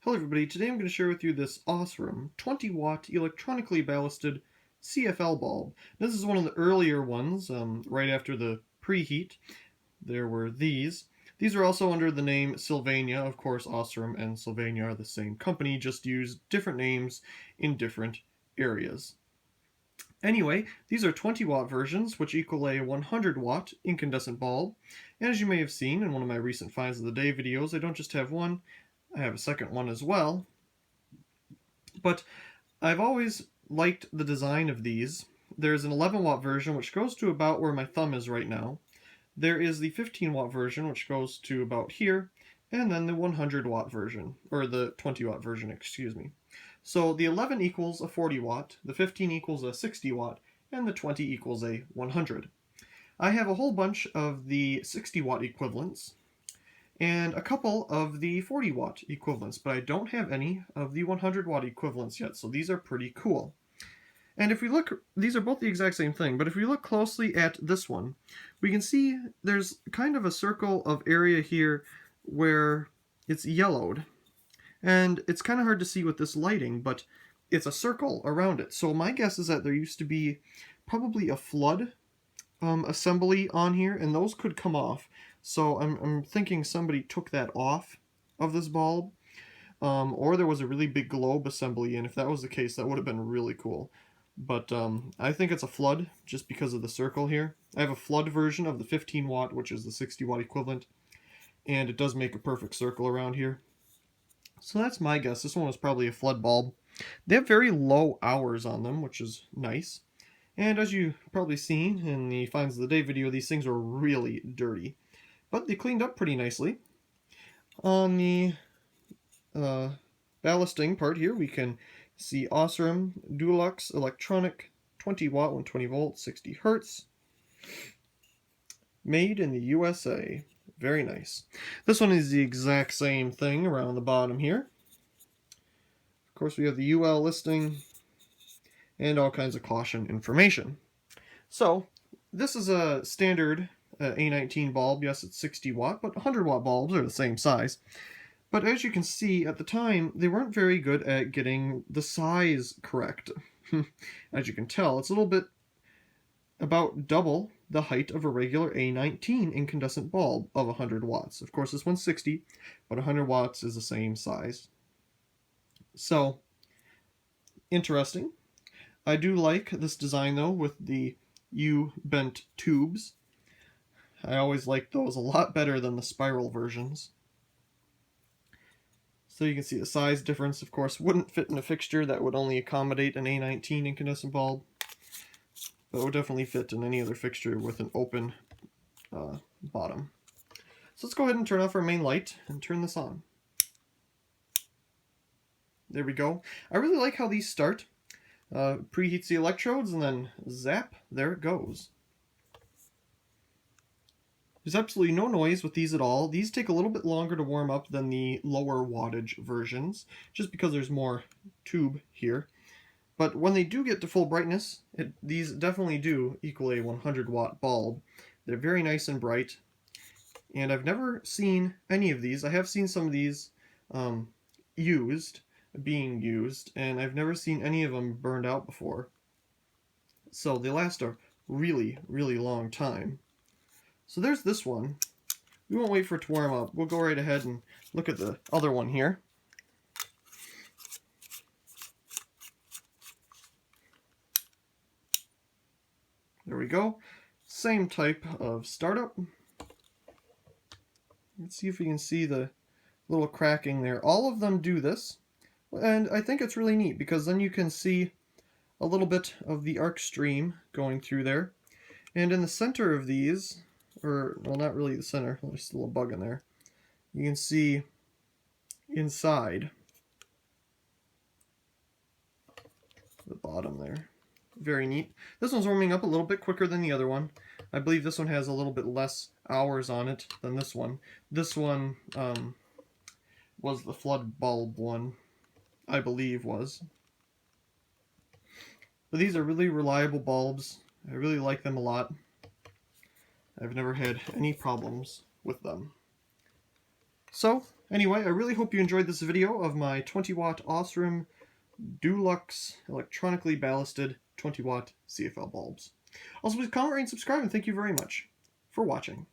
Hello everybody, today I'm going to share with you this Osram 20-watt electronically ballasted CFL bulb. This is one of the earlier ones, right after the preheat. There were these. These are also under the name Sylvania. Of course, Osram and Sylvania are the same company, just use different names in different areas. Anyway, these are 20-watt versions, which equal a 100-watt incandescent bulb. And as you may have seen in one of my recent Finds of the Day videos, I don't just have one, I have a second one as well. But I've always liked the design of these. There's an 11-watt version, which goes to about where my thumb is right now. There is the 15-watt version, which goes to about here. And then the 100-watt version, or the 20-watt version, excuse me. So the 11 equals a 40-watt, the 15 equals a 60-watt, and the 20 equals a 100. I have a whole bunch of the 60-watt equivalents, and a couple of the 40-watt equivalents, but I don't have any of the 100-watt equivalents yet, so these are pretty cool. And if we look, these are both the exact same thing, but if we look closely at this one, we can see there's kind of a circle of area here where it's yellowed. And it's kind of hard to see with this lighting, but it's a circle around it. So my guess is that there used to be probably a flood assembly on here, and those could come off. So I'm thinking somebody took that off of this bulb, or there was a really big globe assembly, and if that was the case, that would have been really cool. But I think it's a flood, just because of the circle here. I have a flood version of the 15-watt, which is the 60-watt equivalent, and it does make a perfect circle around here. So that's my guess. This one was probably a flood bulb. They have very low hours on them, which is nice. And as you've probably seen in the Finds of the Day video, these things were really dirty. But they cleaned up pretty nicely. On the ballasting part here, we can see Osram Dulux electronic 20-watt, 120 volt, 60 hertz. Made in the USA. Very nice. This one is the exact same thing around the bottom here. Of course, we have the UL listing and all kinds of caution information. So, this is a standard A19 bulb. Yes, it's 60 watt, but 100 watt bulbs are the same size. But as you can see, at the time, they weren't very good at getting the size correct. As you can tell, it's a little bit about double the height of a regular A19 incandescent bulb of 100 watts. Of course, this one's 60, but 100 watts is the same size. So, interesting. I do like this design, though, with the U-bent tubes. I always like those a lot better than the spiral versions. So you can see the size difference, of course, wouldn't fit in a fixture that would only accommodate an A19 incandescent bulb. But it would definitely fit in any other fixture with an open bottom. So let's go ahead and turn off our main light and turn this on. There we go. I really like how these start. Preheats the electrodes and then zap, there it goes. There's absolutely no noise with these at all. These take a little bit longer to warm up than the lower wattage versions, just because there's more tube here. But when they do get to full brightness, these definitely do equal a 100 watt bulb. They're very nice and bright. And I've never seen any of these. I have seen some of these being used, and I've never seen any of them burned out before. So they last a really, really long time. So there's this one. We won't wait for it to warm up. We'll go right ahead and look at the other one here. There we go. Same type of startup. Let's see if we can see the little cracking there. All of them do this, and I think it's really neat because then you can see a little bit of the arc stream going through there. And in the center of these, or well, not really the center, there's still a bug in there, you can see inside the bottom there. Very neat. This one's warming up a little bit quicker than the other one. I believe this one has a little bit less hours on it than this one. This one was the flood bulb one, I believe was. But these are really reliable bulbs. I really like them a lot. I've never had any problems with them. So, anyway, I really hope you enjoyed this video of my 20-watt Osram Dulux electronically ballasted 20-watt CFL bulbs. Also, please comment, rate, and subscribe, and thank you very much for watching.